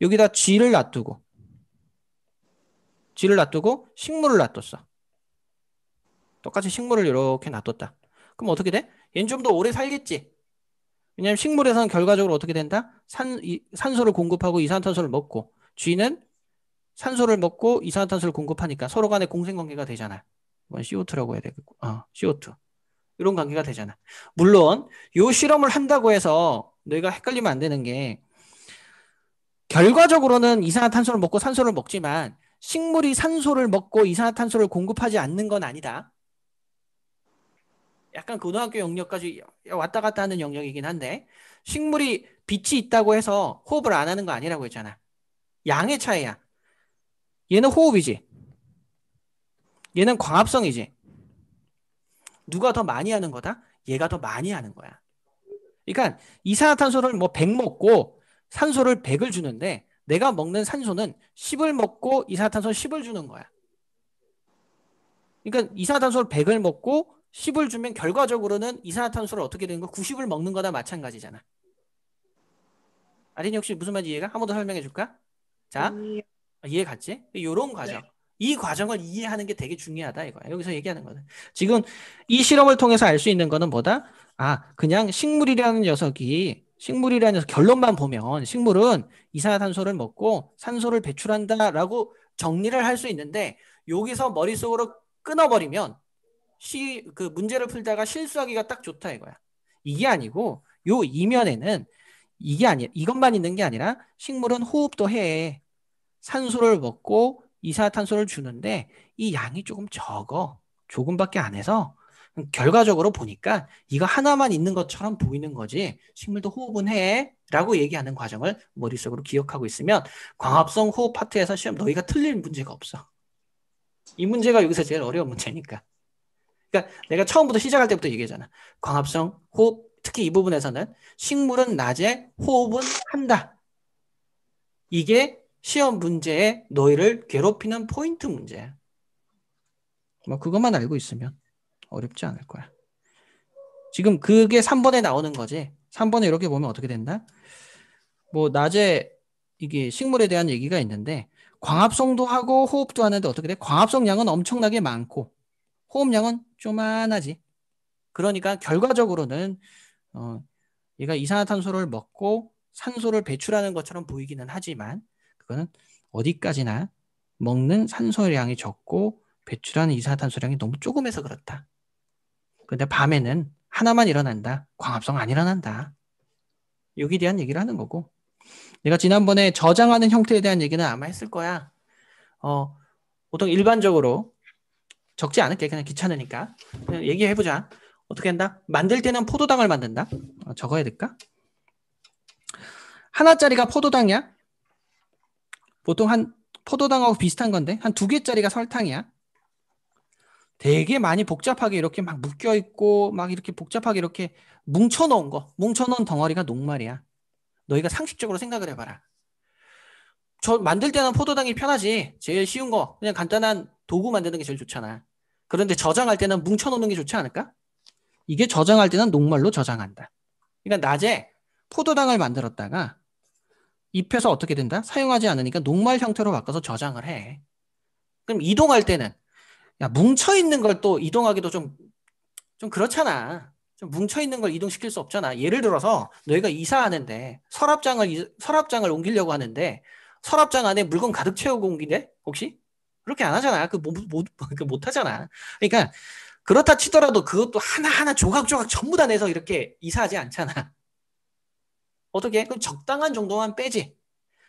여기다 쥐를 놔두고 식물을 놔뒀어. 똑같이 식물을 이렇게 놔뒀다. 그럼 어떻게 돼? 얘는 좀 더 오래 살겠지. 왜냐하면 식물에서는 결과적으로 어떻게 된다? 산소를 공급하고 이산화탄소를 먹고 쥐는 산소를 먹고 이산화탄소를 공급하니까 서로 간에 공생관계가 되잖아. 이건 CO2라고 해야 되겠고, CO2 이런 관계가 되잖아. 물론 이 실험을 한다고 해서 너희가 헷갈리면 안 되는 게 결과적으로는 이산화탄소를 먹고 산소를 먹지만 식물이 산소를 먹고 이산화탄소를 공급하지 않는 건 아니다. 약간 고등학교 영역까지 왔다 갔다 하는 영역이긴 한데 식물이 빛이 있다고 해서 호흡을 안 하는 거 아니라고 했잖아. 양의 차이야. 얘는 호흡이지. 얘는 광합성이지. 누가 더 많이 하는 거다? 얘가 더 많이 하는 거야. 그러니까 이산화탄소를 뭐 100 먹고 산소를 100을 주는데 내가 먹는 산소는 10을 먹고 이산화탄소 10을 주는 거야. 그러니까 이산화탄소를 100을 먹고 10을 주면 결과적으로는 이산화탄소를 어떻게 되는 거? 90을 먹는 거나 마찬가지잖아. 아린이 혹시 무슨 말인지 이해가? 한 번 더 설명해 줄까? 자, 아니, 이해 갔지? 이런 과정. 네. 이 과정을 이해하는 게 되게 중요하다 이거야. 여기서 얘기하는 거는. 지금 이 실험을 통해서 알 수 있는 거는 뭐다? 그냥 식물이라는 녀석 결론만 보면 식물은 이산화탄소를 먹고 산소를 배출한다라고 정리를 할 수 있는데 여기서 머릿속으로 끊어버리면 그 문제를 풀다가 실수하기가 딱 좋다 이거야. 이게 아니고 요 이면에는 이것만 있는 게 아니라 식물은 호흡도 해. 산소를 먹고 이산화탄소를 주는데 이 양이 조금 적어. 조금밖에 안 해서 결과적으로 보니까 이거 하나만 있는 것처럼 보이는 거지. 식물도 호흡은 해. 라고 얘기하는 과정을 머릿속으로 기억하고 있으면 광합성 호흡 파트에서 시험 너희가 틀릴 문제가 없어. 이 문제가 여기서 제일 어려운 문제니까. 그러니까 내가 처음부터 시작할 때부터 얘기하잖아. 광합성 호흡, 특히 이 부분에서는 식물은 낮에 호흡은 한다. 이게 시험 문제에 너희를 괴롭히는 포인트 문제야. 뭐 그것만 알고 있으면 어렵지 않을 거야. 지금 그게 3번에 나오는 거지. 3번에 이렇게 보면 어떻게 된다? 뭐 낮에 이게 식물에 대한 얘기가 있는데 광합성도 하고 호흡도 하는데 어떻게 돼? 광합성 양은 엄청나게 많고 호흡량은 쪼만하지. 그러니까 결과적으로는 얘가 이산화탄소를 먹고 산소를 배출하는 것처럼 보이기는 하지만 그거는 어디까지나 먹는 산소량이 적고 배출하는 이산화탄소량이 너무 조금해서 그렇다. 근데 밤에는 하나만 일어난다. 광합성 안 일어난다. 여기에 대한 얘기를 하는 거고. 내가 지난번에 저장하는 형태에 대한 얘기는 아마 했을 거야. 보통 일반적으로 적지 않을게. 그냥 귀찮으니까. 그냥 얘기해보자. 어떻게 한다? 만들 때는 포도당을 만든다. 적어야 될까? 하나짜리가 포도당이야. 보통 한 포도당하고 비슷한 건데 한 2개짜리가 설탕이야. 되게 많이 복잡하게 이렇게 막 묶여 있고 막 이렇게 복잡하게 이렇게 뭉쳐놓은 덩어리가 녹말이야. 너희가 상식적으로 생각을 해봐라. 저 만들 때는 포도당이 편하지. 제일 쉬운 거 그냥 간단한 도구 만드는 게 제일 좋잖아. 그런데 저장할 때는 뭉쳐놓는 게 좋지 않을까? 이게 저장할 때는 녹말로 저장한다. 그러니까 낮에 포도당을 만들었다가 입혀서 어떻게 된다? 사용하지 않으니까 녹말 형태로 바꿔서 저장을 해. 그럼 이동할 때는 야, 뭉쳐있는 걸 또 이동하기도 좀 그렇잖아. 좀 뭉쳐있는 걸 이동시킬 수 없잖아. 예를 들어서 너희가 이사하는데 서랍장을 옮기려고 하는데 서랍장 안에 물건 가득 채우고 옮기네? 혹시? 그렇게 안 하잖아. 못 하잖아. 그러니까 그렇다 치더라도 그것도 하나하나 조각조각 전부 다 내서 이렇게 이사하지 않잖아. 어떻게? 그럼 적당한 정도만 빼지.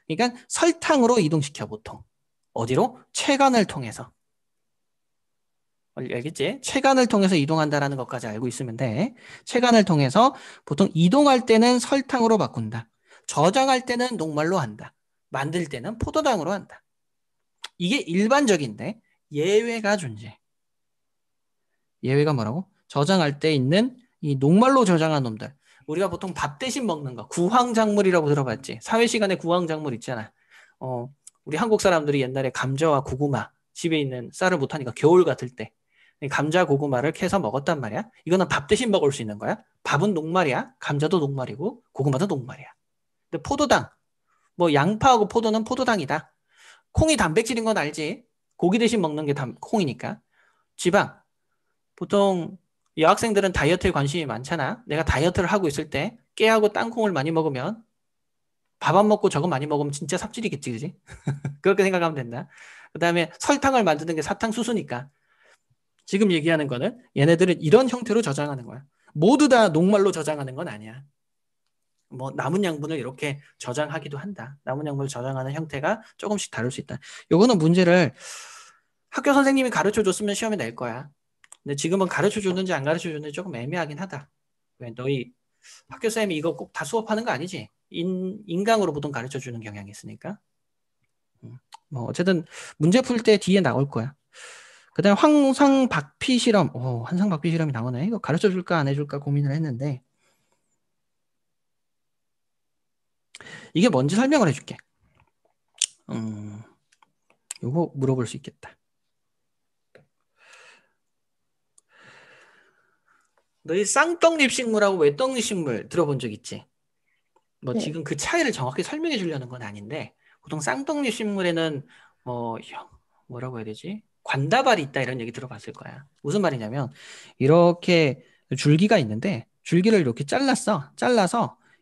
그러니까 설탕으로 이동시켜 보통. 어디로? 체관을 통해서. 알겠지? 체관을 통해서 이동한다라는 것까지 알고 있으면 돼. 체관을 통해서 보통 이동할 때는 설탕으로 바꾼다. 저장할 때는 녹말로 한다. 만들 때는 포도당으로 한다. 이게 일반적인데 예외가 존재해. 예외가 뭐라고? 저장할 때 있는 이 녹말로 저장한 놈들. 우리가 보통 밥 대신 먹는 거. 구황작물이라고 들어봤지? 사회 시간에 구황작물 있잖아. 우리 한국 사람들이 옛날에 감자와 고구마 집에 있는 쌀을 못하니까 겨울 같을 때 감자 고구마를 캐서 먹었단 말이야. 이거는 밥 대신 먹을 수 있는 거야. 밥은 녹말이야. 감자도 녹말이고 고구마도 녹말이야. 근데 포도당, 뭐 양파하고 포도는 포도당이다. 콩이 단백질인 건 알지? 고기 대신 먹는 게 콩이니까. 지방, 보통 여학생들은 다이어트에 관심이 많잖아. 내가 다이어트를 하고 있을 때 깨하고 땅콩을 많이 먹으면 밥 안 먹고 저거 많이 먹으면 진짜 삽질이겠지, 그지? 그렇게 생각하면 된다. 그 다음에 설탕을 만드는 게 사탕수수니까. 지금 얘기하는 거는 얘네들은 이런 형태로 저장하는 거야. 모두 다 녹말로 저장하는 건 아니야. 뭐 남은 양분을 이렇게 저장하기도 한다. 남은 양분을 저장하는 형태가 조금씩 다를 수 있다. 요거는 문제를 학교 선생님이 가르쳐 줬으면 시험에 낼 거야. 근데 지금은 가르쳐 줬는지 안 가르쳐 줬는지 조금 애매하긴 하다. 왜 너희 학교 쌤이 이거 꼭 다 수업하는 거 아니지? 인강으로 보통 가르쳐 주는 경향이 있으니까. 뭐 어쨌든 문제 풀 때 뒤에 나올 거야. 그다음에 황상 박피 실험. 환상 박피 실험이 나오네. 이거 가르쳐 줄까 안 해줄까 고민을 했는데 이게 뭔지 설명을 해줄게. 요거 물어볼 수 있겠다. 너희 쌍떡잎식물하고 외떡잎식물 들어본 적 있지? 뭐 네. 지금 그 차이를 정확히 설명해 주려는 건 아닌데 보통 쌍떡잎식물에는 뭐라고 해야 되지? 관다발이 있다 이런 얘기 들어봤을 거야. 무슨 말이냐면 이렇게 줄기가 있는데 줄기를 이렇게 잘라서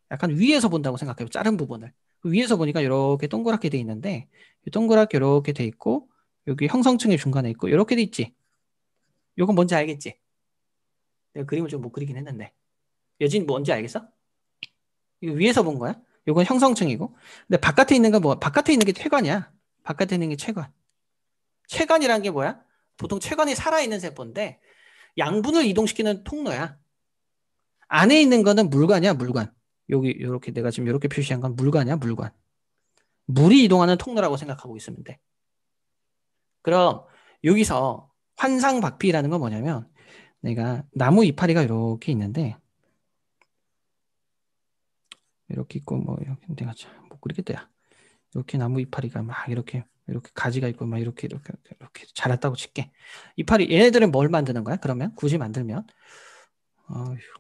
약간 위에서 본다고 생각해요. 자른 부분을. 위에서 보니까 이렇게 동그랗게 돼 있는데 동그랗게 이렇게 돼 있고 여기 형성층이 중간에 있고 이렇게 돼 있지. 요건 뭔지 알겠지? 내가 그림을 좀 못 그리긴 했는데 여진 뭔지 알겠어? 이거 위에서 본 거야? 요건 형성층이고 근데 바깥에 있는 건 바깥에 있는 게 체관이야. 바깥에 있는 게 체관. 체관이란 게 뭐야? 보통 체관이 살아있는 세포인데 양분을 이동시키는 통로야. 안에 있는 거는 물관이야, 물관. 여기 이렇게 내가 지금 이렇게 표시한 건 물관이야, 물관. 물이 이동하는 통로라고 생각하고 있으면 돼. 그럼 여기서 환상박피라는 건 뭐냐면 내가 나무 이파리가 이렇게 있는데 이렇게 있고 뭐 이렇게 내가 못 그리겠다 야. 이렇게 나무 이파리가 막 이렇게 가지가 있고 막 이렇게 자랐다고 칠게. 이파리 얘네들은 뭘 만드는 거야? 그러면 굳이 만들면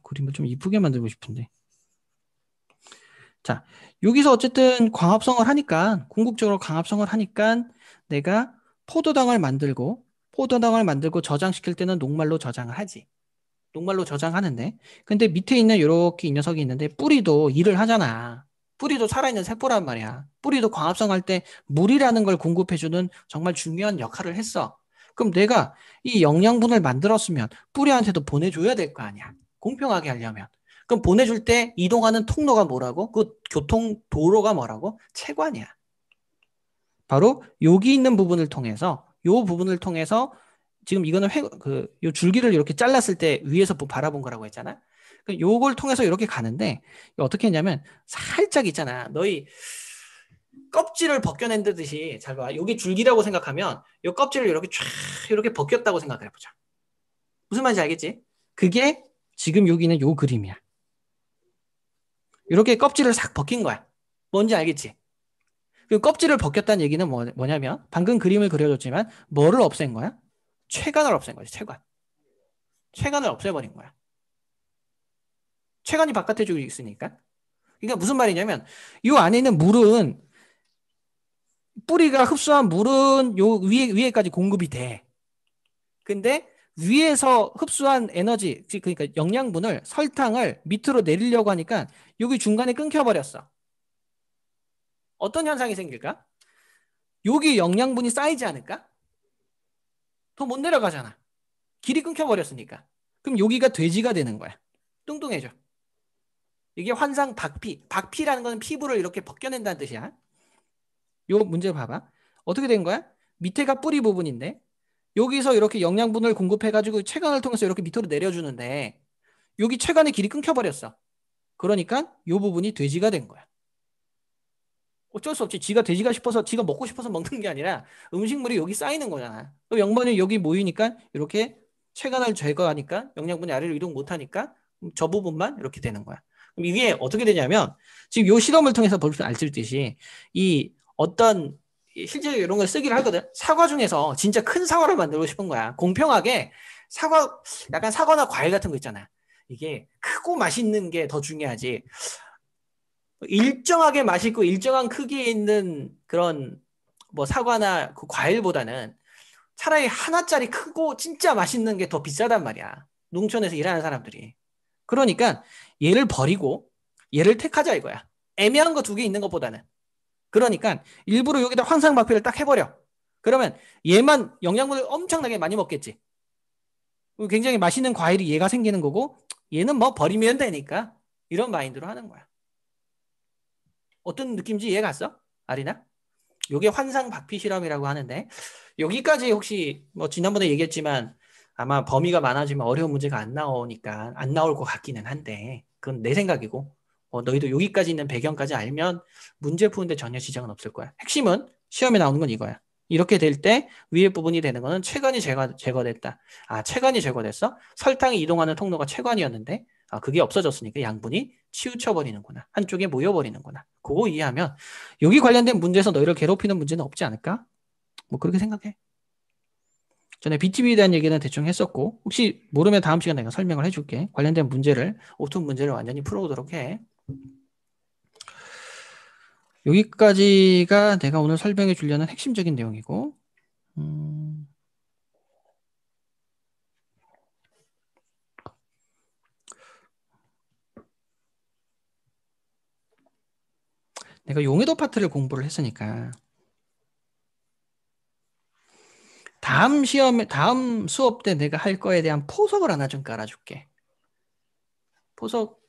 그림을 좀 이쁘게 만들고 싶은데. 자, 여기서 어쨌든 광합성을 하니까 궁극적으로 광합성을 하니까 내가 포도당을 만들고 포도당을 만들고 저장시킬 때는 녹말로 저장을 하지. 녹말로 저장하는데 근데 밑에 있는 요렇게 이 녀석이 있는데 뿌리도 일을 하잖아. 뿌리도 살아있는 세포란 말이야. 뿌리도 광합성할 때 물이라는 걸 공급해주는 정말 중요한 역할을 했어. 그럼 내가 이 영양분을 만들었으면 뿌리한테도 보내줘야 될 거 아니야. 공평하게 하려면. 그럼 보내줄 때 이동하는 통로가 뭐라고? 그 교통 도로가 뭐라고? 체관이야. 바로 여기 있는 부분을 통해서 요 부분을 통해서 지금 이거는 요 줄기를 이렇게 잘랐을 때 위에서 바라본 거라고 했잖아. 요걸 통해서 이렇게 가는데 어떻게 했냐면 살짝 있잖아. 너희 껍질을 벗겨낸 듯이 잘 봐. 여기 줄기라고 생각하면 요 껍질을 이렇게 쫙 이렇게 벗겼다고 생각을 해보자. 무슨 말인지 알겠지? 그게 지금 여기는 요 그림이야. 이렇게 껍질을 싹 벗긴 거야. 뭔지 알겠지? 그 껍질을 벗겼다는 얘기는 뭐냐면 방금 그림을 그려줬지만 뭐를 없앤 거야? 체관을 없앤 거지. 체관을 없애버린 거야. 체관이 바깥에 쭉 있으니까. 그러니까 무슨 말이냐면 이 안에 있는 물은 뿌리가 흡수한 물은 요 위에까지 공급이 돼. 근데 위에서 흡수한 에너지, 그러니까 영양분을 설탕을 밑으로 내리려고 하니까 여기 중간에 끊겨버렸어. 어떤 현상이 생길까? 여기 영양분이 쌓이지 않을까? 더 못 내려가잖아. 길이 끊겨버렸으니까. 그럼 여기가 돼지가 되는 거야. 뚱뚱해져. 이게 환상 박피. 박피라는 건 피부를 이렇게 벗겨낸다는 뜻이야. 요 문제 봐봐. 어떻게 된 거야? 밑에가 뿌리 부분인데 여기서 이렇게 영양분을 공급해가지고 체관을 통해서 이렇게 밑으로 내려주는데 여기 체관의 길이 끊겨버렸어. 그러니까 요 부분이 돼지가 된 거야. 어쩔 수 없지. 지가 돼지가 싶어서 지가 먹고 싶어서 먹는 게 아니라 음식물이 여기 쌓이는 거잖아. 그럼 영양분이 여기 모이니까 이렇게 체관을 제거하니까 영양분이 아래로 이동 못하니까 저 부분만 이렇게 되는 거야. 그럼 이게 어떻게 되냐면 지금 요 실험을 통해서 볼 수 알듯이 이 어떤 실제로 이런 걸 쓰기를 하거든. 사과 중에서 진짜 큰 사과를 만들고 싶은 거야. 공평하게 사과 약간 사과나 과일 같은 거 있잖아. 이게 크고 맛있는 게 더 중요하지. 일정하게 맛있고 일정한 크기에 있는 그런 뭐 사과나 그 과일보다는 차라리 하나짜리 크고 진짜 맛있는 게 더 비싸단 말이야. 농촌에서 일하는 사람들이. 그러니까 얘를 버리고 얘를 택하자 이거야. 애매한 거 두 개 있는 것보다는. 그러니까 일부러 여기다 황상박피를 딱 해버려. 그러면 얘만 영양분을 엄청나게 많이 먹겠지. 굉장히 맛있는 과일이 얘가 생기는 거고 얘는 뭐 버리면 되니까 이런 마인드로 하는 거야. 어떤 느낌인지 이해 갔어? 아리나? 요게 환상박피 실험이라고 하는데 여기까지 혹시 뭐 지난번에 얘기했지만 아마 범위가 많아지면 어려운 문제가 안 나오니까 안 나올 것 같기는 한데 그건 내 생각이고 너희도 여기까지 있는 배경까지 알면 문제 푸는데 전혀 지장은 없을 거야. 핵심은 시험에 나오는 건 이거야. 이렇게 될 때 위에 부분이 되는 거는 체관이 제거됐다. 아, 체관이 제거됐어? 설탕이 이동하는 통로가 체관이었는데 그게 없어졌으니까 양분이 치우쳐버리는구나. 한쪽에 모여버리는구나. 그거 이해하면 여기 관련된 문제에서 너희를 괴롭히는 문제는 없지 않을까? 뭐 그렇게 생각해. 전에 BTV에 대한 얘기는 대충 했었고 혹시 모르면 다음 시간에 내가 설명을 해줄게. 관련된 문제를 오픈 문제를 완전히 풀어보도록 해. 여기까지가 내가 오늘 설명해 주려는 핵심적인 내용이고 내가 용해도 파트를 공부를 했으니까 다음 수업 때 내가 할 거에 대한 포석을 하나 좀 깔아줄게. 포석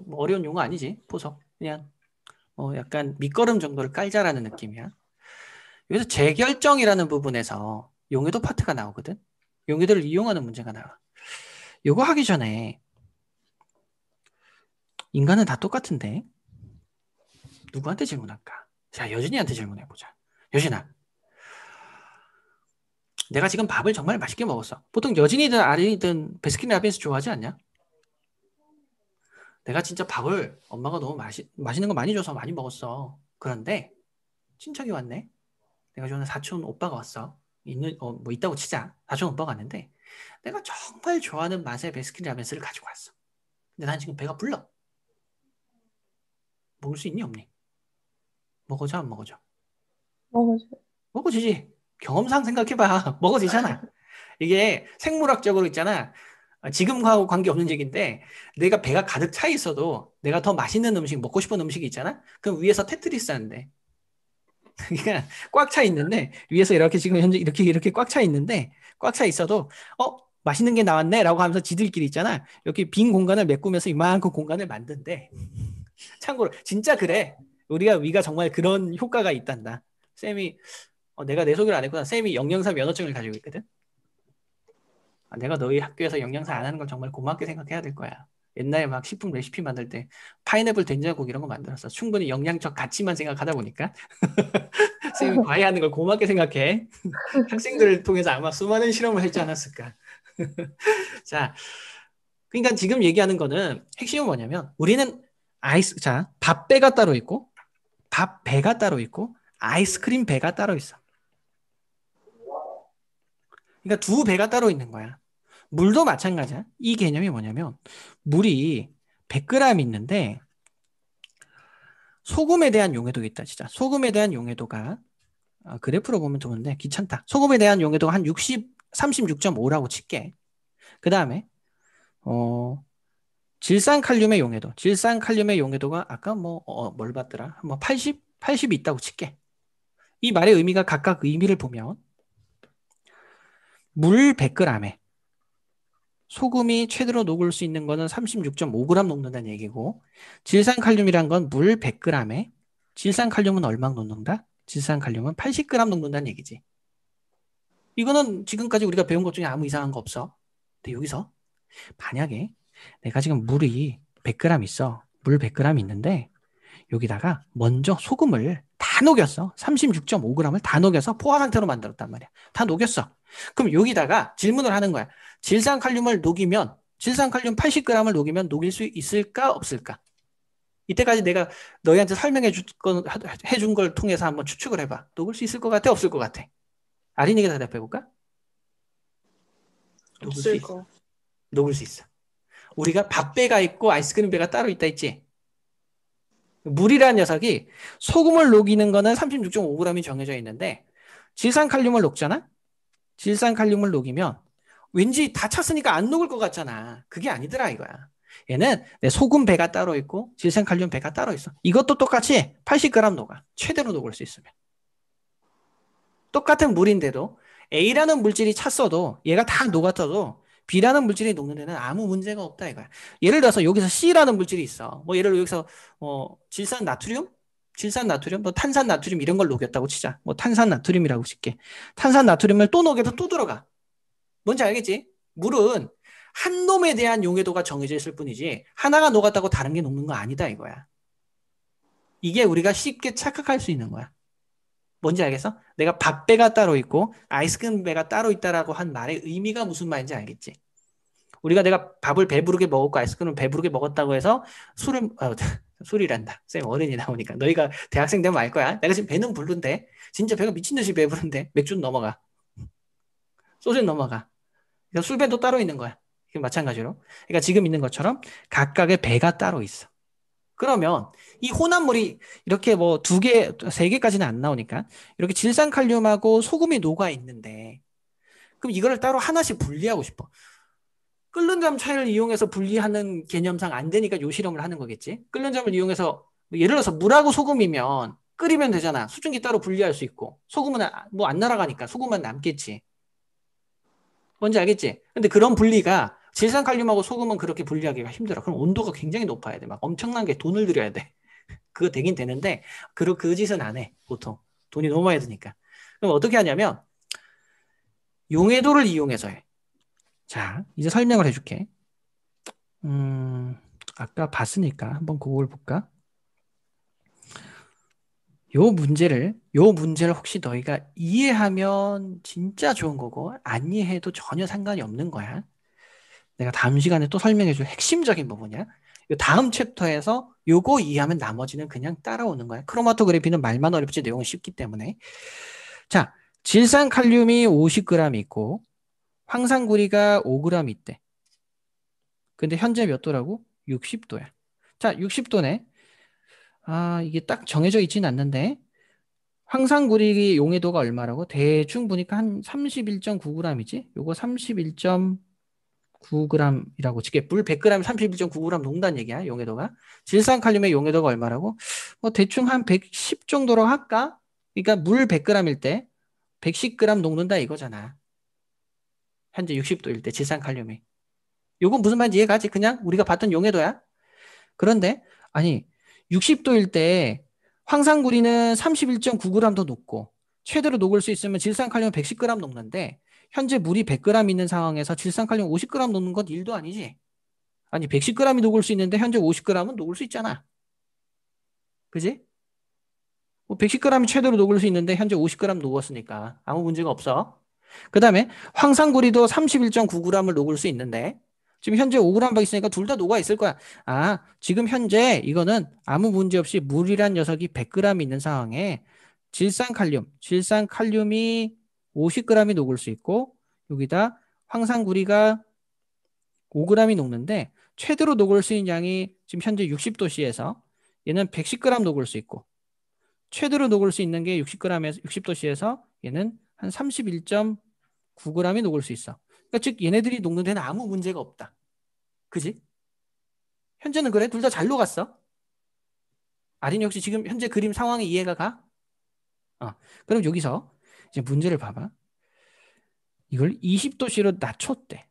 뭐 어려운 용어 아니지. 포석 그냥 약간 밑거름 정도를 깔자라는 느낌이야. 여기서 재결정이라는 부분에서 용해도 파트가 나오거든. 용해도를 이용하는 문제가 나와. 요거 하기 전에 인간은 다 똑같은데 누구한테 질문할까? 자, 여진이한테 질문해보자. 여진아, 내가 지금 밥을 정말 맛있게 먹었어. 보통 여진이든 아린이든 베스킨라빈스 좋아하지 않냐? 내가 진짜 밥을 엄마가 너무 맛있는 거 많이 줘서 많이 먹었어. 그런데 친척이 왔네. 내가 좋아하는 사촌 오빠가 왔어. 뭐 있다고 치자. 사촌 오빠가 왔는데 내가 정말 좋아하는 맛의 베스킨라빈스를 가지고 왔어. 근데 난 지금 배가 불러. 먹을 수 있니 없니? 먹어줘 안 먹어줘? 먹어줘. 먹어지지. 경험상 생각해봐. 먹어지잖아. 이게 생물학적으로 있잖아. 지금하고 관계없는 얘기인데 내가 배가 가득 차 있어도 내가 더 맛있는 음식, 먹고 싶은 음식이 있잖아? 그럼 위에서 테트리스 하는데. 그러니까 꽉 차 있는데 위에서 이렇게 지금 현재 이렇게 꽉 차 있는데 꽉 차 있어도 맛있는 게 나왔네 라고 하면서 지들끼리 있잖아. 이렇게 빈 공간을 메꾸면서 이만큼 공간을 만든대. 참고로 진짜 그래. 우리가 위가 정말 그런 효과가 있단다. 쌤이 내가 내 소개를 안 했구나. 쌤이 영양사 면허증을 가지고 있거든. 내가 너희 학교에서 영양사 안 하는 걸 정말 고맙게 생각해야 될 거야. 옛날에 막 식품 레시피 만들 때 파인애플 된장국 이런 거 만들었어. 충분히 영양적 가치만 생각하다 보니까 쌤이 과외하는 걸 고맙게 생각해. 학생들을 통해서 아마 수많은 실험을 했지 않았을까. 자, 그러니까 지금 얘기하는 거는 핵심은 뭐냐면 우리는 자, 밥배가 따로 있고 밥 배가 따로 있고 아이스크림 배가 따로 있어. 그러니까 두 배가 따로 있는 거야. 물도 마찬가지야. 이 개념이 뭐냐면 물이 100g 있는데 소금에 대한 용해도가 있다. 진짜 소금에 대한 용해도가 그래프로 보면 좋은데 귀찮다. 소금에 대한 용해도가 한 36.5라고 칠게. 그 다음에 질산칼륨의 용해도. 질산칼륨의 용해도가 아까 뭘 봤더라? 80 있다고 칠게. 이 말의 의미가 각각 의미를 보면 물 100g에 소금이 최대로 녹을 수 있는 거는 36.5g 녹는다는 얘기고 질산칼륨이란 건 물 100g에 질산칼륨은 얼마 녹는다? 질산칼륨은 80g 녹는다는 얘기지. 이거는 지금까지 우리가 배운 것 중에 아무 이상한 거 없어. 근데 여기서 만약에 내가 지금 물이 100g 있어. 물 100g 있는데 여기다가 먼저 소금을 다 녹였어. 36.5g을 다 녹여서 포화 상태로 만들었단 말이야. 다 녹였어. 그럼 여기다가 질문을 하는 거야. 질산칼륨을 녹이면 질산칼륨 80g을 녹이면 녹일 수 있을까 없을까? 이때까지 내가 너희한테 설명해 해준 걸 통해서 한번 추측을 해봐. 녹을 수 있을 것 같아? 없을 것 같아? 아린이가 대답해 볼까? 녹을 수 없을 있어. 거. 녹을 수 있어. 우리가 밥배가 있고 아이스크림 배가 따로 있다 했지? 물이라는 녀석이 소금을 녹이는 거는 36.5g이 정해져 있는데 질산칼륨을 녹잖아? 질산칼륨을 녹이면 왠지 다 찼으니까 안 녹을 것 같잖아. 그게 아니더라 이거야. 얘는 내 소금 배가 따로 있고 질산칼륨 배가 따로 있어. 이것도 똑같이 80g 녹아. 최대로 녹을 수 있으면. 똑같은 물인데도 A라는 물질이 찼어도 얘가 다 녹았어도 B라는 물질이 녹는 데는 아무 문제가 없다 이거야. 예를 들어서 여기서 C라는 물질이 있어. 예를 들어 여기서 질산 나트륨, 탄산 나트륨 이런 걸 녹였다고 치자. 탄산 나트륨이라고 칠게. 탄산 나트륨을 또 녹여도 또 들어가. 뭔지 알겠지? 물은 한 놈에 대한 용해도가 정해져 있을 뿐이지 하나가 녹았다고 다른 게 녹는 거 아니다 이거야. 이게 우리가 쉽게 착각할 수 있는 거야. 뭔지 알겠어? 내가 밥배가 따로 있고 아이스크림 배가 따로 있다라고 한 말의 의미가 무슨 말인지 알겠지? 내가 밥을 배부르게 먹었고 아이스크림을 배부르게 먹었다고 해서 술이란다. 쌤 어른이 나오니까 너희가 대학생 되면 알 거야. 내가 지금 배는 부른데 진짜 배가 미친 듯이 배부른데 맥주는 넘어가. 소주는 넘어가. 그러니까 술배도 따로 있는 거야. 마찬가지로. 그러니까 지금 있는 것처럼 각각의 배가 따로 있어. 그러면 이 혼합물이 이렇게 두 개, 세 개까지는 안 나오니까 이렇게 질산칼륨하고 소금이 녹아 있는데 그럼 이거를 따로 하나씩 분리하고 싶어. 끓는 점 차이를 이용해서 분리하는 개념상 안 되니까 요 실험을 하는 거겠지. 끓는 점을 이용해서 예를 들어서 물하고 소금이면 끓이면 되잖아. 수증기 따로 분리할 수 있고 소금은 안 날아가니까 소금만 남겠지. 뭔지 알겠지? 근데 그런 분리가 질산칼륨하고 소금은 그렇게 분리하기가 힘들어. 그럼 온도가 굉장히 높아야 돼. 막 엄청나게 돈을 들여야 돼. 그거 되긴 되는데 그 짓은 안 해. 보통. 돈이 너무 많이 드니까. 그럼 어떻게 하냐면 용해도를 이용해서 해. 자, 이제 설명을 해줄게. 아까 봤으니까 한번 그걸 볼까? 요 문제를 혹시 너희가 이해하면 진짜 좋은 거고 안 이해해도 전혀 상관이 없는 거야. 내가 다음 시간에 또 설명해줄 핵심적인 부분이야. 이 다음 챕터에서 요거 이해하면 나머지는 그냥 따라오는 거야. 크로마토그래피는 말만 어렵지 내용은 쉽기 때문에. 자, 질산칼륨이 50g 있고 황산구리가 5g 있대. 근데 현재 몇 도라고? 60도야. 자, 60도네. 이게 딱 정해져 있지는 않는데 황산구리 용해도가 얼마라고? 대충 보니까 한 31.9g이지? 요거 31.9g이라고 칠게. 물 100g 31.9g 녹는다는 얘기야, 용해도가. 질산칼륨의 용해도가 얼마라고? 뭐 대충 한 110 정도로 할까? 그러니까 물 100g일 때 110g 녹는다 이거잖아. 현재 60도일 때 질산칼륨이. 요건 무슨 말인지 이해가지? 그냥 우리가 봤던 용해도야. 그런데 아니 60도일 때 황산구리는 31.9g 더 녹고 최대로 녹을 수 있으면 질산칼륨 110g 녹는데 현재 물이 100g 있는 상황에서 질산칼륨 50g 녹는 건 일도 아니지. 아니 110g이 녹을 수 있는데 현재 50g은 녹을 수 있잖아. 그지? 뭐 110g이 최대로 녹을 수 있는데 현재 50g 녹았으니까 아무 문제가 없어. 그 다음에 황산구리도 31.9g을 녹을 수 있는데 지금 현재 5g밖에 있으니까 둘 다 녹아 있을 거야. 아, 지금 현재 이거는 아무 문제 없이 물이란 녀석이 100g 있는 상황에 질산칼륨이 50g이 녹을 수 있고 여기다 황산구리가 5g이 녹는데 최대로 녹을 수 있는 양이 지금 현재 60도씨에서 얘는 110g 녹을 수 있고 최대로 녹을 수 있는 게 60g에서 60도씨에서 얘는 한 31.9g이 녹을 수 있어. 그러니까 즉 얘네들이 녹는 데는 아무 문제가 없다. 그지? 현재는 그래. 둘 다 잘 녹았어. 아린 역시 지금 현재 그림 상황이 이해가 가? 그럼 여기서 이제 문제를 봐봐. 이걸 20도씨로 낮췄대.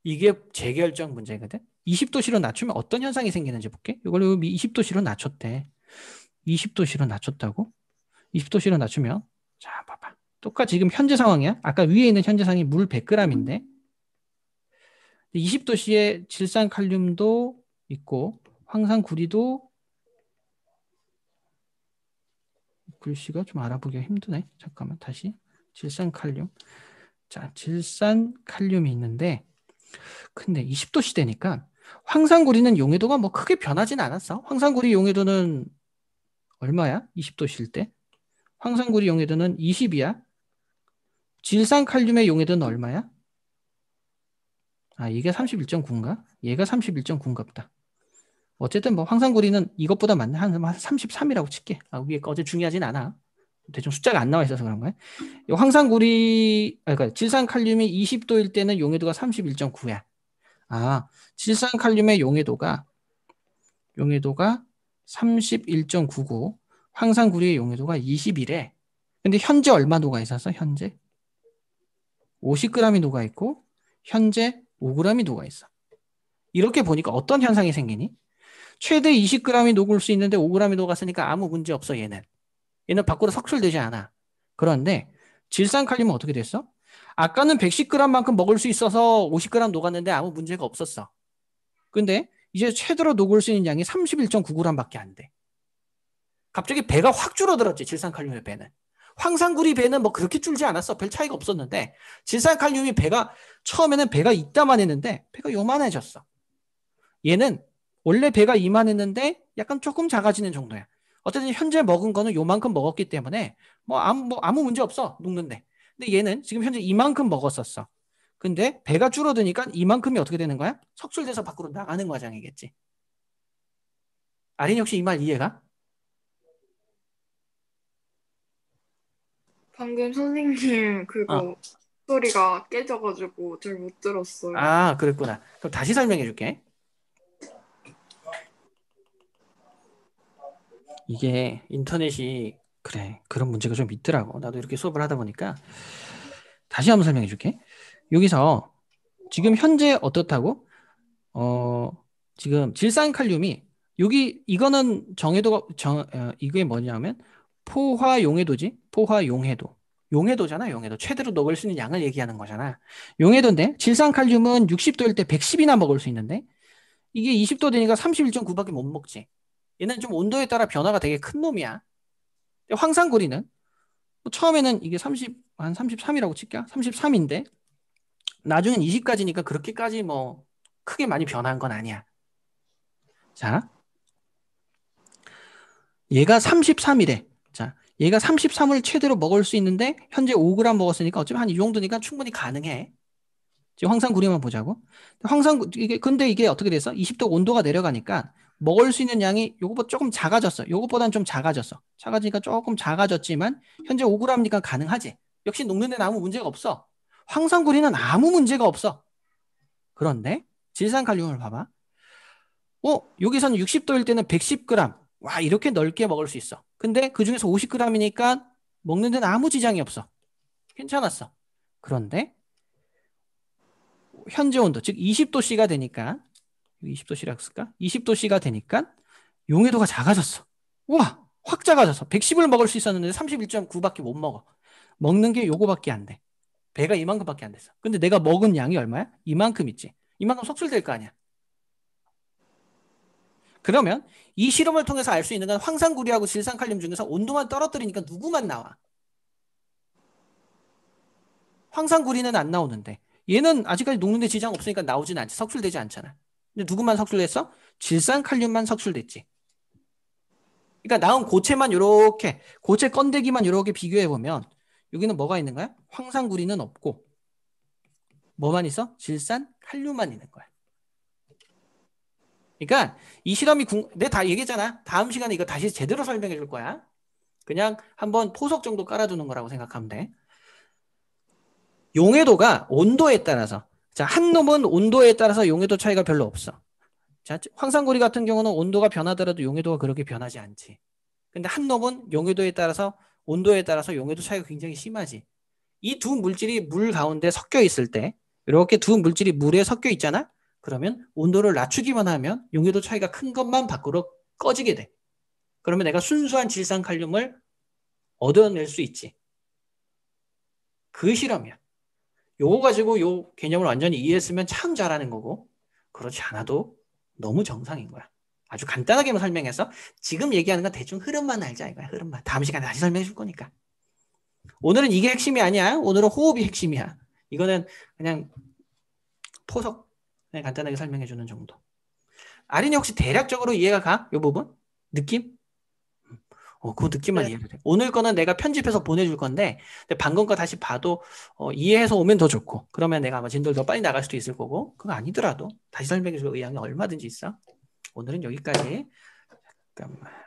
이게 재결정 문제거든. 20도씨로 낮추면 어떤 현상이 생기는지 볼게. 이걸 20도씨로 낮췄대. 20도씨로 낮췄다고? 20도씨로 낮추면 자 봐봐. 똑같이 지금 현재 상황이야. 아까 위에 있는 현재 상황이 물 100g인데 20도씨에 질산칼륨도 있고 황산구리도 글씨가 좀 알아보기가 힘드네. 잠깐만 다시 질산칼륨. 자 질산칼륨이 있는데 근데 20도씨 되니까 황산구리는 용해도가 뭐 크게 변하진 않았어. 황산구리 용해도는 얼마야? 20도씨일 때 황산구리 용해도는 20이야. 질산칼륨의 용해도는 얼마야? 아, 이게 31.9인가? 얘가 31.9인가 보다. 어쨌든 뭐 황산구리는 이것보다 많네. 한 33이라고 칠게. 아, 위에 거 어제 중요하진 않아. 대충 숫자가 안 나와 있어서 그런 거야. 황산구리, 그러니까 질산칼륨이 20도일 때는 용해도가 31.9야. 아, 질산칼륨의 용해도가 31.9고 황산구리의 용해도가 20이래. 근데 현재 얼마 녹아 있어서 현재 50g이 녹아 있고 현재 5g이 녹아 있어. 이렇게 보니까 어떤 현상이 생기니? 최대 20g이 녹을 수 있는데 5g이 녹았으니까 아무 문제 없어 얘는. 얘는 밖으로 석출되지 않아. 그런데 질산칼륨은 어떻게 됐어? 아까는 110g만큼 먹을 수 있어서 50g 녹았는데 아무 문제가 없었어. 근데 이제 최대로 녹을 수 있는 양이 31.9g밖에 안 돼. 갑자기 배가 확 줄어들었지, 질산칼륨의 배는. 황산구리 배는 뭐 그렇게 줄지 않았어. 별 차이가 없었는데 질산칼륨이 배가 처음에는 배가 이따만 했는데 배가 요만해졌어. 얘는 원래 배가 이만했는데 약간 조금 작아지는 정도야. 어쨌든 현재 먹은 거는 요만큼 먹었기 때문에 뭐 아무 문제 없어. 녹는데. 근데 얘는 지금 현재 이만큼 먹었었어. 근데 배가 줄어드니까 이만큼이 어떻게 되는 거야? 석출돼서 밖으로 나가는 과정이겠지. 아린 역시 이 말 이해가? 방금 선생님 어. 그거 소리가 깨져가지고 잘 못 들었어요. 아, 그랬구나. 그럼 다시 설명해 줄게. 이게 인터넷이 그래 그런 문제가 좀 있더라고. 나도 이렇게 수업을 하다 보니까 다시 한번 설명해 줄게. 여기서 지금 현재 어떻다고? 지금 질산칼륨이 여기 이거는 정해도가 이게 뭐냐면 포화용해도지. 포화용해도. 용해도잖아. 용해도. 최대로 녹을 수 있는 양을 얘기하는 거잖아. 용해도인데 질산칼륨은 60도일 때 110이나 먹을 수 있는데 이게 20도 되니까 31.9밖에 못 먹지. 얘는 좀 온도에 따라 변화가 되게 큰 놈이야. 황산구리는 처음에는 이게 한 33이라고 칠게요. 33인데 나중엔 20까지니까 그렇게까지 뭐 크게 많이 변한 건 아니야. 자, 얘가 33이래. 자, 얘가 33을 최대로 먹을 수 있는데 현재 5g 먹었으니까 어차피 한 이 정도니까 충분히 가능해. 지금 황산구리만 보자고. 근데 이게 어떻게 됐어? 20도 온도가 내려가니까 먹을 수 있는 양이 요거보다 조금 작아졌어. 요것보다는 좀 작아졌어. 작아지니까 조금 작아졌지만 현재 5g이니까 가능하지. 역시 녹는 데는 아무 문제가 없어. 황산구리는 아무 문제가 없어. 그런데 질산칼륨을 봐봐. 여기서는 60도일 때는 110g. 와, 이렇게 넓게 먹을 수 있어. 근데 그중에서 50g이니까 먹는 데는 아무 지장이 없어. 괜찮았어. 그런데 현재 온도, 즉 20도씨가 되니까 20도씨라고 쓸까? 20도씨가 되니까 용해도가 작아졌어. 우와, 확 작아졌어. 110을 먹을 수 있었는데 31.9밖에 못 먹어. 먹는 게 요거밖에 안 돼. 배가 이만큼밖에 안 됐어. 근데 내가 먹은 양이 얼마야? 이만큼 있지. 이만큼 속출될 거 아니야. 그러면 이 실험을 통해서 알 수 있는 건 황산구리하고 질산칼륨 중에서 온도만 떨어뜨리니까 누구만 나와? 황산구리는 안 나오는데 얘는 아직까지 녹는데 지장 없으니까 나오진 않지. 석출되지 않잖아. 근데 누구만 석출됐어? 질산칼륨만 석출됐지. 그러니까 나온 고체만 요렇게 고체 건더기만 요렇게 비교해 보면 여기는 뭐가 있는 거야? 황산구리는 없고 뭐만 있어? 질산칼륨만 있는 거야. 그러니까 이 실험이 내가 다 얘기했잖아. 다음 시간에 이거 다시 제대로 설명해 줄 거야. 그냥 한번 포석 정도 깔아두는 거라고 생각하면 돼. 용해도가 온도에 따라서 자, 한 놈은 온도에 따라서 용해도 차이가 별로 없어. 자, 황산고리 같은 경우는 온도가 변하더라도 용해도가 그렇게 변하지 않지. 근데 한 놈은 용해도에 따라서 온도에 따라서 용해도 차이가 굉장히 심하지. 이 두 물질이 물 가운데 섞여 있을 때 이렇게 두 물질이 물에 섞여 있잖아. 그러면 온도를 낮추기만 하면 용해도 차이가 큰 것만 밖으로 꺼지게 돼. 그러면 내가 순수한 질산칼륨을 얻어낼 수 있지. 그 실험이야. 요거 가지고 요 개념을 완전히 이해했으면 참 잘하는 거고 그렇지 않아도 너무 정상인 거야. 아주 간단하게만 설명해서 지금 얘기하는 건 대충 흐름만 알자 이거야. 흐름만. 다음 시간에 다시 설명해 줄 거니까. 오늘은 이게 핵심이 아니야. 오늘은 호흡이 핵심이야. 이거는 그냥 포석 그냥 간단하게 설명해 주는 정도. 아린이 혹시 대략적으로 이해가 가? 요 부분? 느낌? 그 느낌만 네. 이해도 돼. 오늘 거는 내가 편집해서 보내줄 건데 근데 방금 거 다시 봐도 이해해서 오면 더 좋고 그러면 내가 아마 진도를 더 빨리 나갈 수도 있을 거고 그거 아니더라도 다시 설명해 줄 의향이 얼마든지 있어. 오늘은 여기까지. 잠깐만.